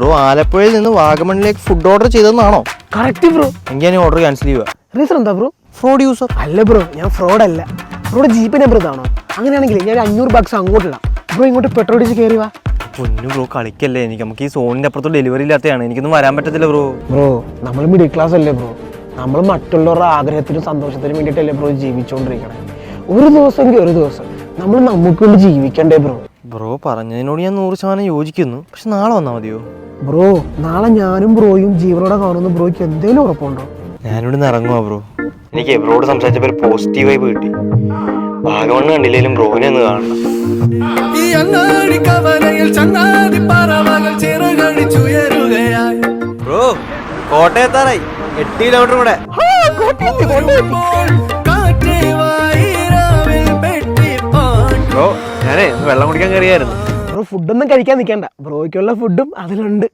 Bro ആലപ്പുഴയിൽ നിന്ന് വാഗമണിലേക്ക് ഫുഡ് ഓർഡർ ചെയ്തെന്നാണോ? Correct bro. എങ്കിൽ ഞാൻ ഓർഡർ ക്യാൻസൽ ചെയ്യുക. റീസൺ എന്താ ബ്രോ? Fraud user. അല്ല ബ്രോ, ഞാൻ ഫ്രോഡ് അല്ല. ബ്രോയുടെ ജീപ്പ് നമ്പർ ഇതാണോ? അങ്ങനെയാണെങ്കിൽ ഞാൻ 500 ബക്സ് അങ്ങോട്ട് ഇടാം. ബ്രോ ഇങ്ങോട്ട് പെട്രോൾ അടിച്ച് കയറി വാ. പൊന്നു ബ്രോ കളിക്കല്ലേ, നമുക്ക് ഈ സോണിന്റെ അപ്പുറത്ത് ഡെലിവറി ഇല്ലാത്തതാണ്, എനിക്കൊന്നും വരാൻ പറ്റത്തില്ല ബ്രോ. ബ്രോ നമ്മൾ മിഡിൽ ക്ലാസ് അല്ലേ ബ്രോ? നമ്മൾ മറ്റുള്ളവരുടെ ആഗ്രഹത്തിനും സന്തോഷത്തിനും വേണ്ടിയിട്ടല്ലേ ബ്രോ ജീവിച്ചുകൊണ്ടിരിക്കണേ. ഒരു ദിവസമെങ്കിൽ ഒരു ദിവസം നമ്മൾ നമുക്ക് വേണ്ടി ജീവിക്കണ്ടേ ബ്രോ? ബ്രോ പറഞ്ഞതിനോട് ഞാൻ 100% യോജിക്കുന്നു. പക്ഷെ നാളെ വന്നാൽ മതിയോ? ബ്രോ നാളെ ഞാനും ബ്രോയും ജീവനോടെ കാണുന്ന ബ്രോയ്ക്ക് എന്തെങ്കിലും ഉറപ്പുണ്ടോ? ഞാനിവിടെ നിന്ന് ഇറങ്ങുവാ ബ്രോ. എനിക്ക് ബ്രോയോട് സംസാരിച്ചപ്പോൾ പോസിറ്റീവ് വൈബ് കിട്ടി. വാഗമണ്ണ് കണ്ടില്ലെങ്കിലും ബ്രോനെ ഒന്ന് കാണണം. ബ്രോ കോട്ടയത്താറായി, 8 കിലോമീറ്റർ കൂടെ. ബ്രോ ഞാനേ വെള്ളം കുടിക്കാൻ കയറിയായിരുന്നു. ബ്രോ ഫുഡൊന്നും കഴിക്കാൻ നിൽക്കണ്ട, ബ്രോയ്ക്കുള്ള ഫുഡും അതിലുണ്ട്.